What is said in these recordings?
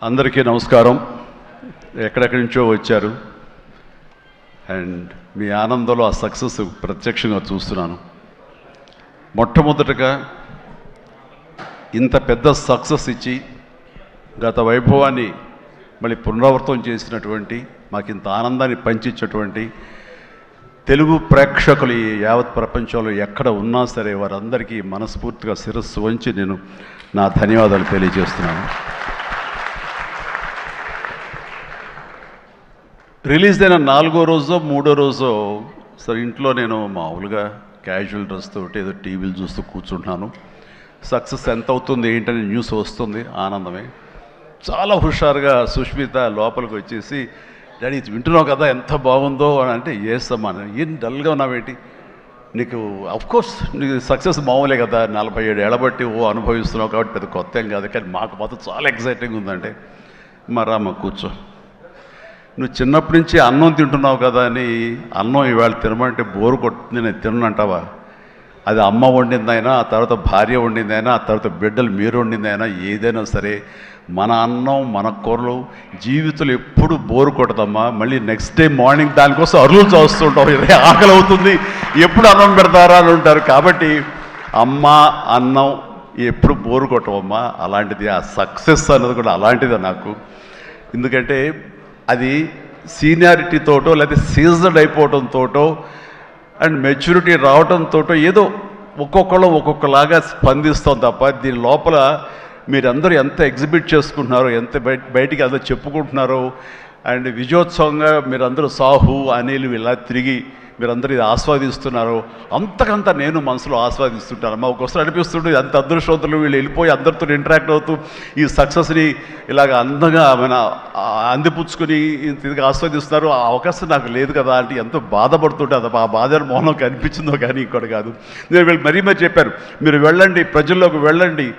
అందరికీ నమస్కారం. ఎక్కడెక్కడి నుంచో వచ్చారు అండ్ మీ ఆనందంలో ఆ సక్సెస్ ప్రత్యక్షంగా చూస్తున్నాను. మొట్టమొదటగా ఇంత పెద్ద సక్సెస్ ఇచ్చి గత వైభవాన్ని మళ్ళీ పునరావృతం చేసినటువంటి మాకు ఇంత ఆనందాన్ని పంచించేటువంటి తెలుగు ప్రేక్షకులు ఈ యావత్ ప్రపంచంలో ఎక్కడ ఉన్నా సరే వారందరికీ మనస్ఫూర్తిగా శిరస్సు వంచి నేను నా ధన్యవాదాలు తెలియజేస్తున్నాను. రిలీజ్ అయిన 4వ రోజో 3వ రోజో సరే ఇంట్లో నేను మామూలుగా క్యాజువల్ డ్రెస్ తోటి ఏదో టీవీలు చూస్తూ కూర్చుంటున్నాను. సక్సెస్ ఎంత అవుతుంది ఏంటని న్యూస్ వస్తుంది, ఆనందమే. చాలా హుషారుగా సుష్మిత లోపలికి వచ్చేసి, డాడీ ఇది వింటున్నావు కదా ఎంత బాగుందో అని అంటే, ఏసమ్మా ఏం డల్గా ఉన్నావేంటి, నీకు అఫ్కోర్స్ నీకు సక్సెస్ మామూలే కదా, 47 ఏళ్ళ బట్టి అనుభవిస్తున్నావు కాబట్టి పెద్ద కొత్త ఏం కాదు, కానీ మాకు మాత్రం చాలా ఎక్సైటింగ్ ఉందంటే, మరమ్మ కూర్చో, నువ్వు చిన్నప్పటి నుంచి అన్నం తింటున్నావు కదా అని అన్నం ఇవాళ తినమంటే బోరు కొట్టుతుంది నేను తినంటావా? అది అమ్మ వండిందైనా, ఆ తర్వాత భార్య వండిందైనా, ఆ తర్వాత బిడ్డలు మీరు వండిందైనా, ఏదైనా సరే మన అన్నం మన కూరలు జీవితంలో ఎప్పుడు బోరు కొట్టదమ్మా. మళ్ళీ నెక్స్ట్ డే మార్నింగ్ దానికోసం అరువులు చూస్తుంటాం, ఆకలి అవుతుంది, ఎప్పుడు అన్నం పెడతారా అని ఉంటారు. కాబట్టి అమ్మ అన్నం ఎప్పుడు బోరు కొట్టవమ్మా. అలాంటిది ఆ సక్సెస్ అన్నది కూడా అలాంటిదే నాకు. ఎందుకంటే అది సీనియారిటీతోటో లేదా సీజన్ అయిపోవడంతోటో అండ్ మెచ్యూరిటీ రావడంతో ఏదో ఒక్కొక్కళ్ళు ఒక్కొక్కలాగా స్పందిస్తాం తప్ప దీని లోపల మీరందరూ ఎంత ఎగ్జిబిట్ చేసుకుంటున్నారో, ఎంత బయటికి అందరూ చెప్పుకుంటున్నారో అండ్ విజయోత్సవంగా మీరందరూ సాహు అనిల్ ఇలా తిరిగి మీరందరూ ఇది ఆస్వాదిస్తున్నారు, అంతకంతా నేను మనసులో ఆస్వాదిస్తుంటాను. మా ఒకసారి అనిపిస్తుంటే అంత అదృష్టవంతులు వీళ్ళు వెళ్ళిపోయి అందరితో ఇంటరాక్ట్ అవుతూ ఈ సక్సెస్ని ఇలాగ అందంగా అందిపుచ్చుకొని తిరిగి ఆస్వాదిస్తున్నారు. ఆ అవకాశం నాకు లేదు కదా అంటే ఎంతో బాధపడుతుంటే అది ఆ బాధ మౌనం కనిపించిందో కానీ ఇంకోటి కాదు. నేను వీళ్ళు మరీ చెప్పారు, మీరు వెళ్ళండి, ప్రజల్లోకి వెళ్ళండి,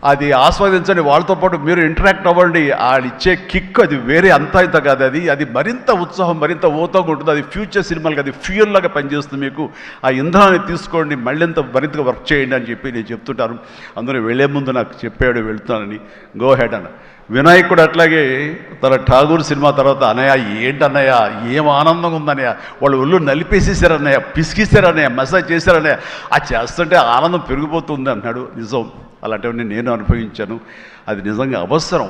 అది ఆస్వాదించండి, వాళ్ళతో పాటు మీరు ఇంటరాక్ట్ అవ్వండి, ఇచ్చే కిక్ అది వేరే అంతా ఇంత కాదు, అది మరింత ఉత్సాహం మరింత ఊతంగా ఉంటుంది. అది ఫ్యూచర్ సినిమాలకి అది ఫ్యూయల్ లాగా పనిచేస్తుంది. మీకు ఆ ఇంధనాన్ని తీసుకోండి, మరింతగా వర్క్ చేయండి అని చెప్పి నేను చెప్తుంటాను. అందరూ వెళ్ళే ముందు నాకు చెప్పాడు వెళ్తున్నానని, గో హెడ్ అన్న. వినాయక్ కూడా అట్లాగే తన ఠాగూర్ సినిమా తర్వాత, అన్నయ్య ఏంటన్నయ్య ఏం ఆనందంగా ఉందన్నయ్య, వాళ్ళు ఒళ్ళు నలిపేసేసారన్నయ్య, పిసికిసారన్నయ్య, మసాజ్ చేశారన్నయ్య, అది చేస్తుంటే ఆనందం పెరిగిపోతుంది అన్నాడు. నిజం, అలాంటివన్నీ నేను అనుభవించాను. అది నిజంగా అవసరం.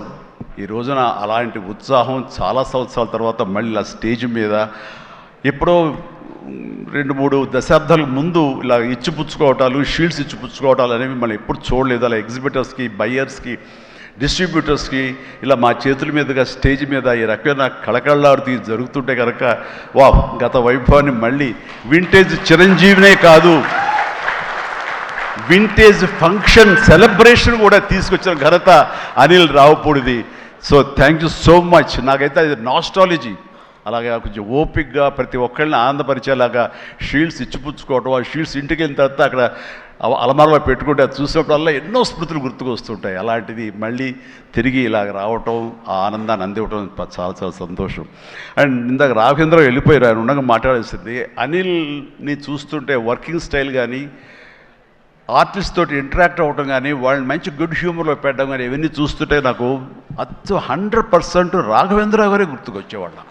ఈ రోజున అలాంటి ఉత్సాహం చాలా సంవత్సరాల తర్వాత మళ్ళీ ఆ స్టేజ్ మీద ఎప్పుడో 2-3 దశాబ్దాల ముందు ఇలా ఇచ్చిపుచ్చుకోవటాలు, షీల్డ్స్ ఇచ్చిపుచ్చుకోవటాలు అనేవి మనం ఎప్పుడు చూడలేదు. అలా ఎగ్జిబిటర్స్కి, బయ్యర్స్కి, డిస్ట్రిబ్యూటర్స్కి ఇలా మా చేతుల మీదుగా స్టేజ్ మీద ఈ రకమైన కళకళలాడుతూ జరుగుతుంటే కనుక వా గత వైభవాన్ని మళ్ళీ వింటేజ్ చిరంజీవినే కాదు వింటేజ్ ఫంక్షన్ సెలబ్రేషన్ కూడా తీసుకొచ్చిన ఘనత అనిల్ రావుపూడిది. So thank you so much. నాకైతే అది నాస్టాలజీ. అలాగే కొంచెం ఓపిక్గా ప్రతి ఒక్కళ్ళని ఆనందపరిచేలాగా షీల్డ్స్ ఇచ్చిపుచ్చుకోవటం, ఆ షీల్డ్స్ ఇంటికి వెళ్ళిన తర్వాత అక్కడ అలమారలో పెట్టుకుంటే అది చూసినప్పుడల్లా ఎన్నో స్మృతులు గుర్తుకొస్తుంటాయి. అలాంటిది మళ్ళీ తిరిగి ఇలాగ రావటం, ఆ ఆనందాన్ని అందివ్వటం చాలా చాలా సంతోషం. అండ్ ఇందాక రాఘవేంద్ర వెళ్ళిపోయారు, ఆయన ఉండగా మాట్లాడేసింది. అనిల్ని చూస్తుంటే వర్కింగ్ స్టైల్ కానీ, ఆర్టిస్ట్ తోటి ఇంటరాక్ట్ అవ్వటం కానీ, వాళ్ళని మంచి గుడ్ హ్యూమర్లో పెట్టడం కానీ, ఇవన్నీ చూస్తుంటే నాకు 100% రాఘవేంద్రరావు గారే గుర్తుకొచ్చేవాళ్ళం.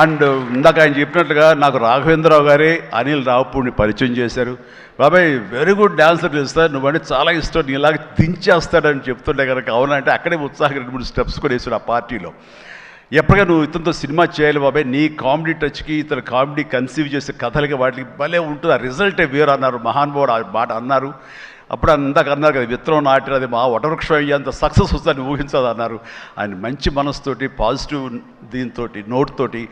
అండ్ ఇందాక ఆయన చెప్పినట్లుగా నాకు రాఘవేంద్రరావు గారే అనిల్ రావుపూడిని పరిచయం చేశారు. బాబాయ్ వెరీ గుడ్ డాన్సర్ చేస్తాడు, నువ్వంటే చాలా ఇష్టం, నీలాగా దించేస్తాడని చెప్తుంటే కనుక అవునంటే అక్కడే ఉత్సాహంగా 2-3 స్టెప్స్ కూడా వేసాడు ఆ పార్టీలో. ఎప్పటిగా నువ్వు ఇతనితో సినిమా చేయాలి బాబాయ్, నీ కామెడీ టచ్కి ఇతను కామెడీ కన్సీవ్ చేసే కథలకి వాటికి భలే ఉంటుంది, ఆ రిజల్టే వేరు అన్నారు. మహానుభావుడు ఆ మాట అన్నారు. అప్పుడు ఇందాక అన్నారు కదా, విత్తనం నాటినది మా వటవృక్షం అయ్యేంత సక్సెస్ వస్తుందని ఊహించదు అన్నారు. ఆయన మంచి మనసుతోటి పాజిటివ్ దీంతో నోట్తోటి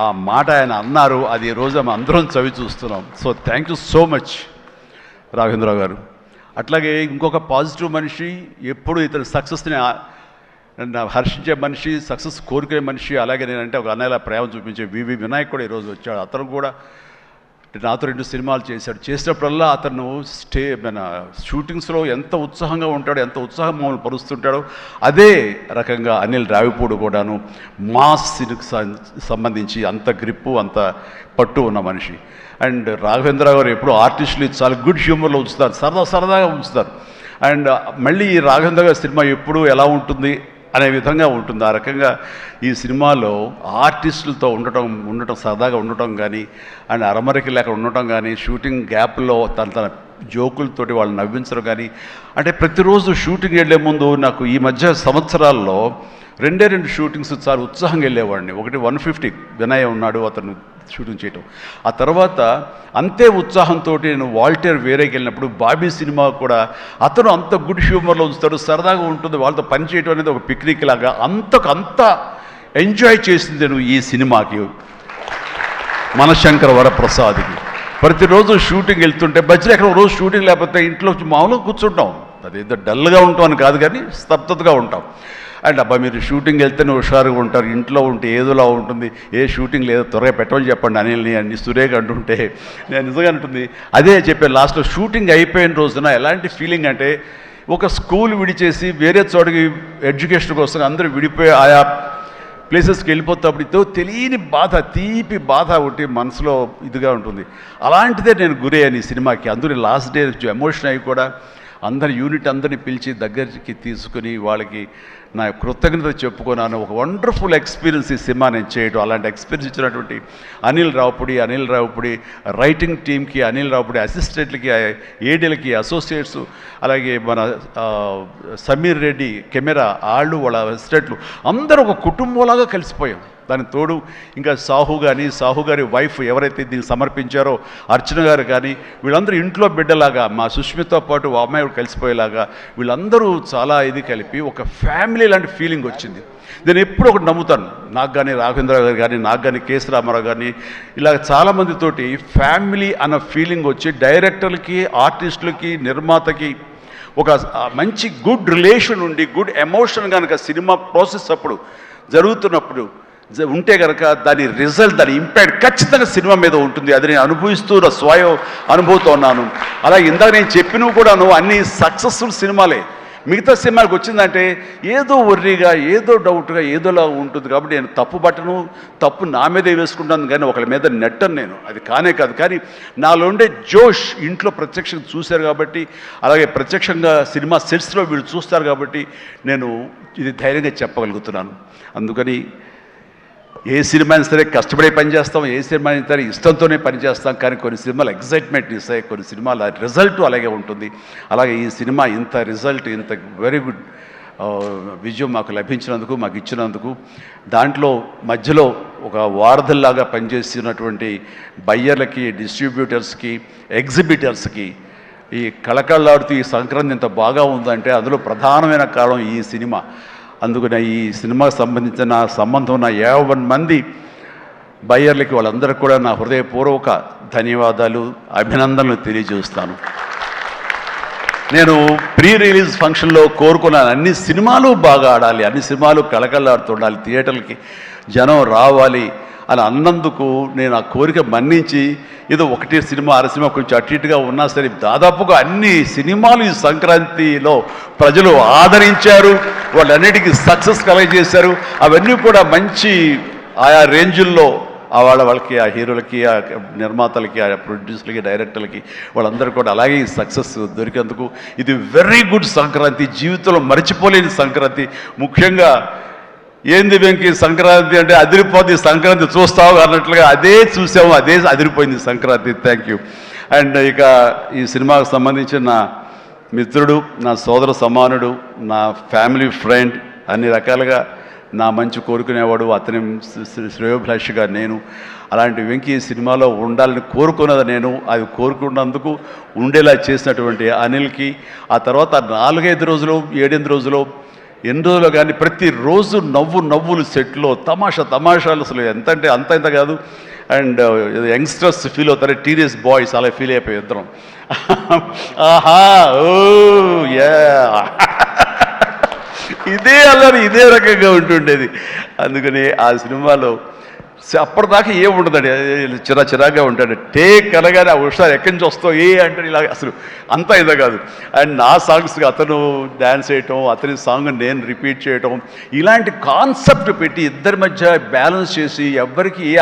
ఆ మాట ఆయన అన్నారు. అది ఈ రోజు మేము అందరం చవి చూస్తున్నాం. So thank you so much Raghavendra Rao గారు. అట్లాగే ఇంకొక పాజిటివ్ మనిషి, ఎప్పుడు ఇతని సక్సెస్ని హర్షించే మనిషి, సక్సెస్ కోరుకునే మనిషి. అలాగే నేనంటే ఒక అన్నయ్యలా ప్రేమ చూపించే వివి వినాయక్ కూడా ఈరోజు వచ్చాడు. అతను కూడా నాతో 2 సినిమాలు చేశాడు. చేసినప్పుడల్లా అతను షూటింగ్స్లో ఎంత ఉత్సాహంగా ఉంటాడో, ఎంత ఉత్సాహం మమ్మల్ని పరుస్తుంటాడో అదే రకంగా అనిల్ రావిపూడి కూడాను మాస్కి సంబంధించి అంత గ్రిప్పు, అంత పట్టు ఉన్న మనిషి. అండ్ రాఘవేంద్ర గారు ఎప్పుడు ఆర్టిస్టులు చాలా గుడ్ హ్యూమర్లో ఉంచుతారు, సరదాగా ఉంచుతారు. అండ్ మళ్ళీ ఈ రాఘవేంద్ర గారి సినిమా ఎప్పుడు ఎలా ఉంటుంది అనే విధంగా ఉంటుంది. ఆ రకంగా ఈ సినిమాలో ఆర్టిస్టులతో ఉండటం సరదాగా ఉండటం కానీ, అండ్ అరమరికి లేక ఉండటం కానీ, షూటింగ్ గ్యాప్లో తన జోకులతోటి వాళ్ళు నవ్వించడం కానీ, అంటే ప్రతిరోజు షూటింగ్ వెళ్ళే ముందు నాకు ఈ మధ్య సంవత్సరాల్లో 2 షూటింగ్స్ చాలా ఉత్సాహంగా వెళ్ళేవాడిని. ఒకటి 150 వినయ్ ఉన్నాడు, అతను షూటింగ్ చేయటం. ఆ తర్వాత అంతే ఉత్సాహంతో నేను వాల్టర్ వేరేకి వెళ్ళినప్పుడు బాబీ సినిమా కూడా అతను అంత గుడ్ హ్యూమర్లో ఉంచుతాడు, సరదాగా ఉంటుంది, వాళ్ళతో పని చేయడం అనేది ఒక పిక్నిక్ లాగా అంత ఎంజాయ్ చేసింది నేను ఈ సినిమాకి, మనశంకర వరప్రసాద్కి. ప్రతిరోజు షూటింగ్ వెళ్తుంటే మధ్యలో ఎక్కడ రోజు షూటింగ్ లేకపోతే ఇంట్లో మామూలుగా కూర్చుంటాం, అదేదో డల్గా ఉంటాం అని కాదు కానీ స్తబ్దతగా ఉంటాం. అండ్ అబ్బా మీరు షూటింగ్ వెళ్తేనే హుషారుగా ఉంటారు, ఇంట్లో ఉంటే ఏదోలా ఉంటుంది, ఏ షూటింగ్ లేదో త్వరగా పెట్టమని చెప్పండి అనిల్ని అన్ని సురేఖ అంటుంటే నేను నిజంగా అంటుంది అదే చెప్పాను. లాస్ట్లో షూటింగ్ అయిపోయిన రోజున ఎలాంటి ఫీలింగ్ అంటే ఒక స్కూల్ విడిచేసి వేరే చోటకి ఎడ్యుకేషన్ కోసం అందరూ విడిపోయి ఆయా ప్లేసెస్కి వెళ్ళిపోతాప్పుడు తెలియని బాధ, తీపి బాధ ఒకటి మనసులో ఇదిగా ఉంటుంది. అలాంటిదే నేను గురయ్యాను ఈ సినిమాకి. అందులో లాస్ట్ డే ఎమోషన్ అయ్యి కూడా అందరి యూనిట్ అందరిని పిలిచి దగ్గరికి తీసుకుని వాళ్ళకి నా కృతజ్ఞత చెప్పుకున్నాను. ఒక వండర్ఫుల్ ఎక్స్పీరియన్స్ ఈ సినిమా నేను చేయడం. అలాంటి ఎక్స్పీరియన్స్ ఇచ్చినటువంటి అనిల్ రావుపుడి రైటింగ్ టీమ్కి, అనిల్ రావుపుడి అసిస్టెంట్లకి, ఏడీలకి, అసోసియేట్స్, అలాగే మన సమీర్ రెడ్డి కెమెరా వాళ్ళు, వాళ్ళ అసిస్టెంట్లు అందరూ ఒక కుటుంబంలాగా కలిసిపోయాం. దానికి తోడు ఇంకా సాహు గారి వైఫ్ ఎవరైతే దీన్ని సమర్పించారో అర్చన గారు కానీ, వీళ్ళందరూ ఇంట్లో బిడ్డలాగా మా సుష్మితో పాటు అమ్మాయి కలిసిపోయేలాగా వీళ్ళందరూ చాలా ఇది కలిపి ఒక ఫ్యామిలీ లాంటి ఫీలింగ్ వచ్చింది. నేను ఎప్పుడు ఒకటి నమ్ముతాను, నాకు కానీ రాఘవేంద్ర గారు కానీ, నాకు కానీ కేఎస్ రామారావు కానీ, ఇలా చాలామందితోటి ఫ్యామిలీ అన్న ఫీలింగ్ వచ్చి డైరెక్టర్లకి, ఆర్టిస్టులకి, నిర్మాతకి ఒక మంచి గుడ్ రిలేషన్ ఉండి గుడ్ ఎమోషన్ కనుక సినిమా ప్రాసెస్ అప్పుడు జరుగుతున్నప్పుడు ఉంటే కనుక దాని రిజల్ట్, దాని ఇంపాక్ట్ ఖచ్చితంగా సినిమా మీద ఉంటుంది. అది నేను అనుభవిస్తూ స్వయం అనుభూతో ఉన్నాను. అలాగే ఇందాక నేను చెప్పినవి కూడాను అన్ని సక్సెస్ఫుల్ సినిమాలే. మిగతా సినిమాకి వచ్చిందంటే ఏదో వర్రీగా, ఏదో డౌట్గా, ఏదోలా ఉంటుంది. కాబట్టి నేను తప్పు నా మీదే వేసుకుంటాను కానీ ఒకళ్ళ మీద నెట్టను నేను, అది కానే కాదు. కానీ నాలో ఉండే జోష్ ఇంట్లో ప్రత్యక్షంగా చూశారు కాబట్టి, అలాగే ప్రత్యక్షంగా సినిమా సెట్స్లో వీళ్ళు చూస్తారు కాబట్టి నేను ఇది ధైర్యంగా చెప్పగలుగుతున్నాను. అందుకని ఏ సినిమా అయినా సరే కష్టపడే పనిచేస్తాం, ఏ సినిమా అయినా సరే ఇష్టంతోనే పనిచేస్తాం. కానీ కొన్ని సినిమాలు ఎగ్జైట్మెంట్ ఇస్తాయి, కొన్ని సినిమాల రిజల్ట్ అలాగే ఉంటుంది. అలాగే ఈ సినిమా ఇంత రిజల్ట్, ఇంత వెరీ గుడ్ విజయం మాకు లభించినందుకు, మాకు ఇచ్చినందుకు, దాంట్లో మధ్యలో ఒక వారధల్లాగా పనిచేస్తున్నటువంటి బయ్యర్లకి, డిస్ట్రిబ్యూటర్స్కి, ఎగ్జిబిటర్స్కి, ఈ కళకళలాడుతూ ఈ సంక్రాంతి ఇంత బాగా ఉందంటే అందులో ప్రధానమైన కారణం ఈ సినిమా. అందుకని ఈ సినిమాకు సంబంధించిన సంబంధం ఉన్న 50 మంది బయ్యర్లకి వాళ్ళందరికీ కూడా నా హృదయపూర్వక ధన్యవాదాలు, అభినందనలు తెలియజేస్తాను. నేను ప్రీ రిలీజ్ ఫంక్షన్లో కోరుకున్నాను అన్ని సినిమాలు బాగా ఆడాలి, అన్ని సినిమాలు కళకళలాడుతుండాలి, థియేటర్లకి జనం రావాలి అని అన్నందుకు నేను ఆ కోరిక మన్నించి ఏదో ఒకటి సినిమా అర సినిమా కొంచెం అటు ఇటుగా ఉన్నా సరే దాదాపుగా అన్ని సినిమాలు ఈ సంక్రాంతిలో ప్రజలు ఆదరించారు, వాళ్ళన్నిటికీ సక్సెస్ కలగజేశారు. అవన్నీ కూడా మంచి ఆయా రేంజుల్లో వాళ్ళకి, ఆ హీరోలకి, ఆ నిర్మాతలకి, ఆ ప్రొడ్యూసర్లకి, డైరెక్టర్లకి వాళ్ళందరూ కూడా అలాగే సక్సెస్ దొరికేందుకు ఇది వెరీ గుడ్ సంక్రాంతి, జీవితంలో మర్చిపోలేని సంక్రాంతి. ముఖ్యంగా ఏంది వెంకీ సంక్రాంతి అంటే అదిరిపోతుంది, సంక్రాంతి చూస్తావు అన్నట్లుగా అదే చూసాము, అదే అదిరిపోయింది సంక్రాంతి. Thank you. అండ్ ఇక ఈ సినిమాకు సంబంధించిన నా మిత్రుడు, నా సోదర సమానుడు, నా ఫ్యామిలీ ఫ్రెండ్, అన్ని రకాలుగా నా మంచి కోరుకునేవాడు, అతని శ్రేయోభిలాషిగా నేను. అలాంటి వెంకీ సినిమాలో ఉండాలని కోరుకున్నది నేను, అది కోరుకున్నందుకు ఉండేలా చేసినటువంటి అనిల్కి, ఆ తర్వాత 4-5 రోజులు 7-8 రోజులు ఎన్ని రోజులు కానీ ప్రతిరోజు నవ్వులు సెట్లో తమాషాలు అసలు ఎంత అంటే అంత కాదు. అండ్ యంగ్స్టర్స్ ఫీల్ అవుతారు, టీనేజ్ బాయ్స్ అలా ఫీల్ అయిపోయి ఇద్దరం. ఆహా ఓ యా ఇదే అల్లరి ఇదే రకంగా ఉంటుండేది. అందుకని ఆ సినిమాలో అప్పటిదాకా ఏముండదండి, చిరాగా ఉంటాడు. టేక్ అనగానే ఆ హుషారు ఎక్కడి నుంచి వస్తావు అంటే ఇలా అసలు అంతా ఇదే కాదు. అండ్ నా సాంగ్స్కి అతను డ్యాన్స్ చేయటం, అతని సాంగ్ నేను రిపీట్ చేయటం, ఇలాంటి కాన్సెప్ట్ పెట్టి ఇద్దరి మధ్య బ్యాలెన్స్ చేసి ఎవ్వరికి ఏ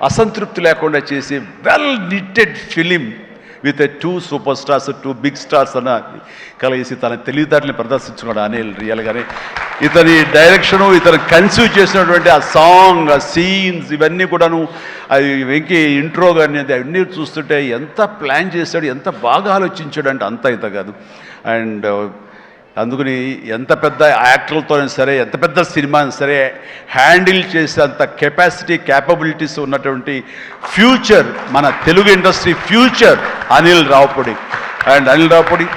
అసంతృప్తి లేకుండా చేసి well knitted film with a 2 super stars 2 big stars అన్న కలిసి తన తెలివితేటల్ని ప్రదర్శించుకున్నాడు అనిల్ రియల్గానే. ఇతని డైరెక్షను, ఇతను కన్సీవ్ చేసినటువంటి ఆ సాంగ్, ఆ సీన్స్, ఇవన్నీ కూడాను, అది వెంకీ ఇంట్రో కానీ అది అన్నీ చూస్తుంటే ఎంత ప్లాన్ చేశాడు, ఎంత బాగా ఆలోచించాడు అంటే అంత ఇంత కాదు. అండ్ అందుకని ఎంత పెద్ద యాక్టర్లతో సరే, ఎంత పెద్ద సినిమా సరే హ్యాండిల్ చేసే అంత కెపాసిటీ, క్యాపబిలిటీస్ ఉన్నటువంటి ఫ్యూచర్, మన Telugu industry future Anil Ravipudi. And Anil Ravipudi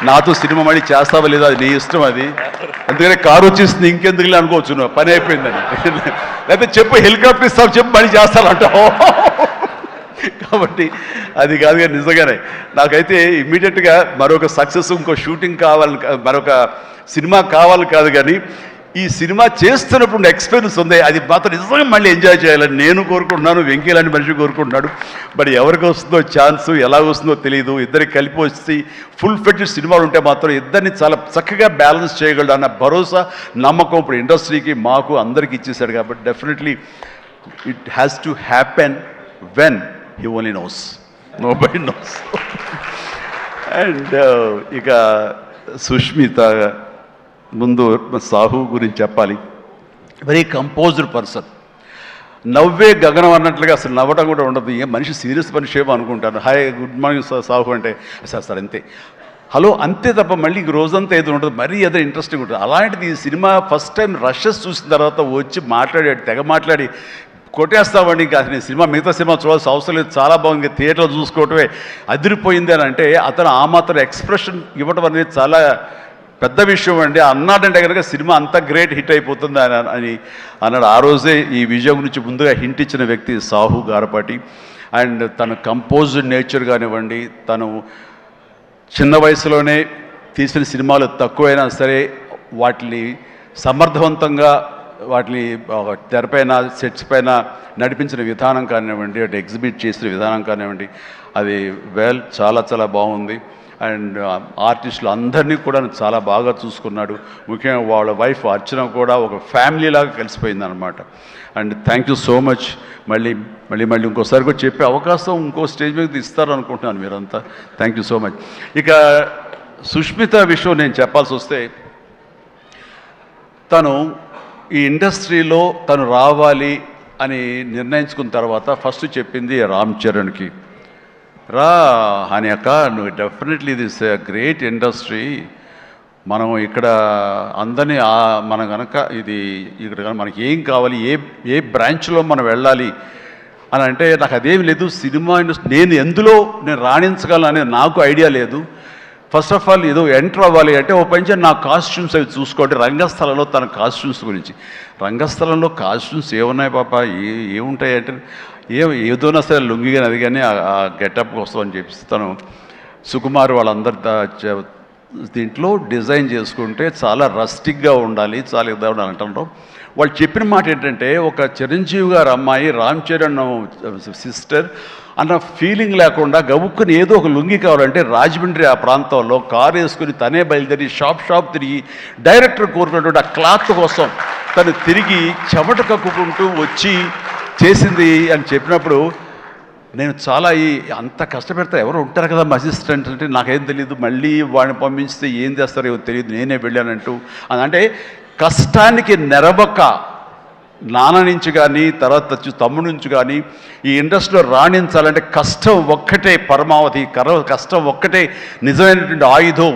నాతో సినిమా మళ్ళీ చేస్తావా లేదా అది నీ ఇష్టం, అది అందుకనే కారు వచ్చేసింది ఇంకెందుకులే అనుకోవచ్చు, నువ్వు పని అయిపోయిందని. లేకపోతే చెప్పు హెలికాప్టర్ ఇస్తావు, చెప్పు మళ్ళీ చేస్తానంటావు. కాబట్టి అది కాదు, కానీ నిజంగానే నాకైతే ఇమ్మీడియట్గా మరొక సక్సెస్, ఇంకో షూటింగ్ కావాలి, మరొక సినిమా కావాలి కాదు, కానీ ఈ సినిమా చేస్తున్నప్పుడు ఎక్స్పీరియన్స్ ఉంది, అది మాత్రం నిజంగా మళ్ళీ ఎంజాయ్ చేయాలని నేను కోరుకుంటున్నాను, వెంకీ లాంటి మనిషి కోరుకుంటున్నాడు. బట్ ఎవరికి వస్తుందో ఛాన్స్, ఎలా వస్తుందో తెలియదు. ఇద్దరికి కలిపి వచ్చి ఫుల్ ఫెడ్జెడ్ సినిమాలు ఉంటే మాత్రం ఇద్దరిని చాలా చక్కగా బ్యాలెన్స్ చేయగలడు అన్న భరోసా, నమ్మకం ఇప్పుడు ఇండస్ట్రీకి, మాకు అందరికి ఇచ్చేసాడు. కాబట్టి definitely it has to happen when he only knows, nobody knows. And ఇక సుష్మిత ముందు సాహు గురించి చెప్పాలి. వెరీ కంపోజ్డ్ పర్సన్, నవ్వే గగనం అన్నట్లుగా అసలు నవ్వడం కూడా ఉండదు. ఏ మనిషి సీరియస్ మనిషి ఏమో అనుకుంటాను. హాయ్ గుడ్ మార్నింగ్ సాహు అంటే సార్ అంతే, హలో అంతే తప్ప మళ్ళీ రోజంతా ఏదో ఉంటుంది, మరీ ఏదో ఇంట్రెస్టింగ్ ఉంటుంది. అలాంటిది ఈ సినిమా ఫస్ట్ టైం రషెస్ చూసిన తర్వాత వచ్చి మాట్లాడాడు, తెగ మాట్లాడి కొట్టేస్తామండి. ఇంకా నేను సినిమా మిగతా సినిమా చూడాల్సిన అవసరం లేదు, చాలా బాగుంది, థియేటర్లో చూసుకోవటమే అదిరిపోయింది అని అంటే అతను ఆ మాత్రం ఎక్స్ప్రెషన్ ఇవ్వడం అనేది చాలా పెద్ద విషయం అండి. అన్నాడంటే కనుక సినిమా అంత గ్రేట్ హిట్ అయిపోతుంది అని అన్నాడు. ఆ రోజే ఈ విజయం గురించి ముందుగా హింట్ ఇచ్చిన వ్యక్తి సాహు గారపాటి. అండ్ తన కంపోజ్డ్ నేచర్ కానివ్వండి, తను చిన్న వయసులోనే తీసిన సినిమాలు తక్కువైనా సరే వాటిని సమర్థవంతంగా వాటిని తెరపైన సెట్స్ పైన నడిపించిన విధానం కానివ్వండి, అటు ఎగ్జిబిట్ చేసిన విధానం కానివ్వండి, అది చాలా చాలా బాగుంది. అండ్ ఆర్టిస్టులు అందరినీ కూడా చాలా బాగా చూసుకున్నాడు. ముఖ్యంగా వాళ్ళ వైఫ్ అర్చన కూడా ఒక ఫ్యామిలీ లాగా కలిసిపోయింది అనమాట. And thank you so much. మళ్ళీ ఇంకోసారి కూడా చెప్పే అవకాశం ఇంకో స్టేజ్ మీద ఇస్తారు అనుకుంటున్నాను మీరంతా. Thank you so much. ఇక సుష్మిత విషయం నేను చెప్పాల్సి వస్తే, తను ఈ ఇండస్ట్రీలో తను రావాలి అని నిర్ణయించుకున్న తర్వాత ఫస్ట్ చెప్పింది రామ్ చరణ్కి, రా అని అక్క, నువ్వు డెఫినెట్లీ దిస్ గ్రేట్ ఇండస్ట్రీ, మనం ఇక్కడ అందరినీ మనం కనుక ఇక్కడ మనకి ఏం కావాలి, ఏ బ్రాంచ్లో మనం వెళ్ళాలి అని అంటే నాకు అదేమి లేదు. సినిమా ఇండస్ట్రీ నేను రాణించగలను అనేది నాకు ఐడియా లేదు. ఫస్ట్ ఆఫ్ ఆల్ ఏదో ఎంటర్ అవ్వాలి అంటే ఓ పని నా కాస్ట్యూమ్స్ అవి చూసుకోండి. రంగస్థలంలో తన కాస్ట్యూమ్స్ గురించి, రంగస్థలంలో కాస్ట్యూమ్స్ ఏమున్నాయి పాప, ఏముంటాయి అంటే ఏదోనా సరే లుంగి కానీ అది కానీ ఆ గెటప్ కోసం అని చెప్పి తను సుకుమార్ వాళ్ళందరి దీంట్లో డిజైన్ చేసుకుంటే చాలా రస్టిక్గా ఉండాలి, చాలా ఇదా ఉండాలి అంటారు. వాళ్ళు చెప్పిన మాట ఏంటంటే, ఒక చిరంజీవి గారు అమ్మాయి రామ్ చరణ్ సిస్టర్ అన్న ఫీలింగ్ లేకుండా గబుక్కుని ఏదో ఒక లుంగి కావాలంటే రాజమండ్రి ఆ ప్రాంతంలో కారు వేసుకుని తనే బయలుదేరి షాప్ తిరిగి డైరెక్టర్ కోరుకున్నటువంటి ఆ క్లాత్ కోసం తను తిరిగి చెమట కక్కుకుంటూ వచ్చి చేసింది అని చెప్పినప్పుడు నేను చాలా అంత కష్టపెడతా ఎవరు ఉంటారు కదా మా అసిస్టెంట్ అంటే నాకేం తెలియదు, మళ్ళీ వాడిని పంపించితే ఏం చేస్తారో ఏమో తెలియదు, నేనే వెళ్ళానంటూ అంటే కష్టానికి నెరవక నాన్న నుంచి కానీ తర్వాత తమ్ముడి నుంచి కానీ ఈ ఇండస్ట్రీలో రాణించాలంటే కష్టం ఒక్కటే పరమావధి, కష్టం ఒక్కటే నిజమైనటువంటి ఆయుధం,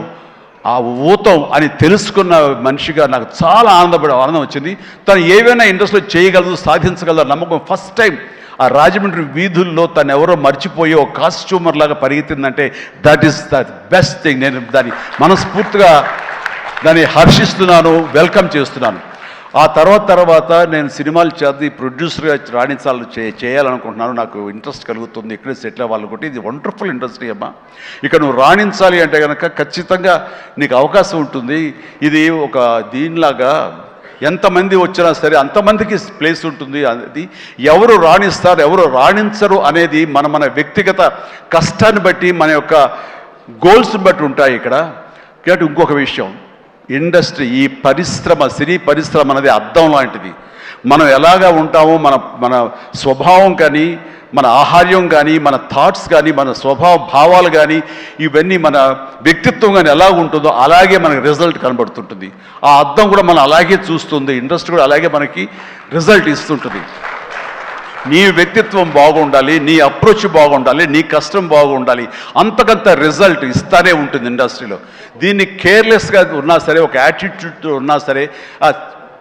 ఆ ఊతం అని తెలుసుకున్న మనిషిగా నాకు చాలా ఆనందం వచ్చింది. తను ఏవైనా ఇండస్ట్రీలో చేయగలదు, సాధించగలదు నమ్మకం. ఫస్ట్ టైం ఆ రాజమండ్రి వీధుల్లో తను ఎవరో మర్చిపోయి ఒక కాస్ట్యూమర్ లాగా పరిగెత్తిందంటే that is the best thing. నేను దాన్ని మనస్ఫూర్తిగా దాన్ని హర్షిస్తున్నాను, వెల్కమ్ చేస్తున్నాను. ఆ తర్వాత నేను సినిమాలు చదివి ప్రొడ్యూసర్గా చేయాలనుకుంటున్నాను, నాకు ఇంట్రెస్ట్ కలుగుతుంది, ఇక్కడే సెటిల్ అవ్వాలనుకుంటే ఇది వండర్ఫుల్ ఇండస్ట్రీ అమ్మా, ఇక నువ్వు రాణించాలి అంటే కనుక ఖచ్చితంగా నీకు అవకాశం ఉంటుంది. ఇది ఒక దీనిలాగా ఎంతమంది వచ్చినా సరే అంతమందికి ప్లేస్ ఉంటుంది. అది ఎవరు రాణిస్తారు ఎవరు రాణించరు అనేది మన వ్యక్తిగత కష్టాన్ని బట్టి మన యొక్క గోల్స్ని బట్టి ఉంటాయి ఇక్కడ. కాబట్టి ఇంకొక విషయం, ఇండస్ట్రీ ఈ సినీ పరిశ్రమ అనేది అద్దం లాంటిది. మనం ఎలాగా ఉంటామో మన స్వభావం కానీ మన ఆహార్యం కానీ, మన థాట్స్ కానీ, మన స్వభావ భావాలు కానీ, ఇవన్నీ మన వ్యక్తిత్వం కానీ ఎలా ఉంటుందో అలాగే మనకి రిజల్ట్ కనబడుతుంటుంది. ఆ అద్దం కూడా మనం అలాగే చూస్తుంది, ఇండస్ట్రీ కూడా అలాగే మనకి రిజల్ట్ ఇస్తుంటుంది. నీ వ్యక్తిత్వం బాగుండాలి, నీ అప్రోచ్ బాగుండాలి, నీ కష్టం బాగుండాలి, అంతకంత రిజల్ట్ ఇస్తానే ఉంటుంది ఇండస్ట్రీలో. దీన్ని కేర్లెస్గా ఉన్నా సరే, ఒక యాటిట్యూడ్ ఉన్నా సరే,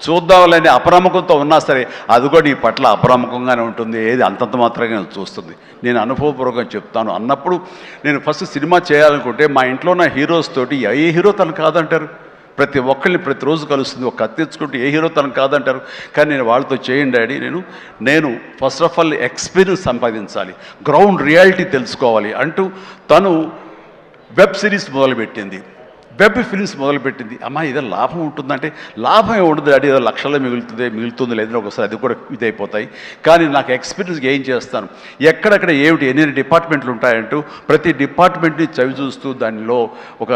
చూద్దామని అప్రముఖంతో ఉన్నా సరే, అది కూడా నీ పట్ల అప్రముఖంగానే ఉంటుంది, ఏది అంతంత మాత్రంగా చూస్తుంది. నేను అనుభవపూర్వకంగా చెప్తాను. అన్నప్పుడు నేను ఫస్ట్ సినిమా చేయాలనుకుంటే మా ఇంట్లో ఉన్న హీరోస్ తోటి ఏ హీరో తను కాదంటారు? ప్రతి ఒక్కరిని ప్రతిరోజు కలుస్తుంది, ఒక కత్తి తెచ్చుకుంటే ఏ హీరో తను కాదంటారు. కానీ నేను వాళ్ళతో చేయండి డాడీ, నేను ఫస్ట్ ఆఫ్ ఆల్ ఎక్స్పీరియన్స్ సంపాదించాలి, గ్రౌండ్ రియాలిటీ తెలుసుకోవాలి అంటూ తను వెబ్ సిరీస్ మొదలుపెట్టింది, వెబ్ ఫిల్మ్స్ మొదలుపెట్టింది. అమ్మా ఇదే లాభం ఉంటుందంటే, లాభం ఉండదు డాడీ, ఏదో లక్షల్లో మిగులుతుంది లేదని ఒకసారి అది కూడా ఇదైపోతాయి. కానీ నాకు ఎక్స్పీరియన్స్ గెయిన్ చేస్తాను, ఎక్కడెక్కడ ఏమిటి ఎన్ని డిపార్ట్మెంట్లు ఉంటాయంటూ ప్రతి డిపార్ట్మెంట్ని చవి చూస్తూ దానిలో ఒక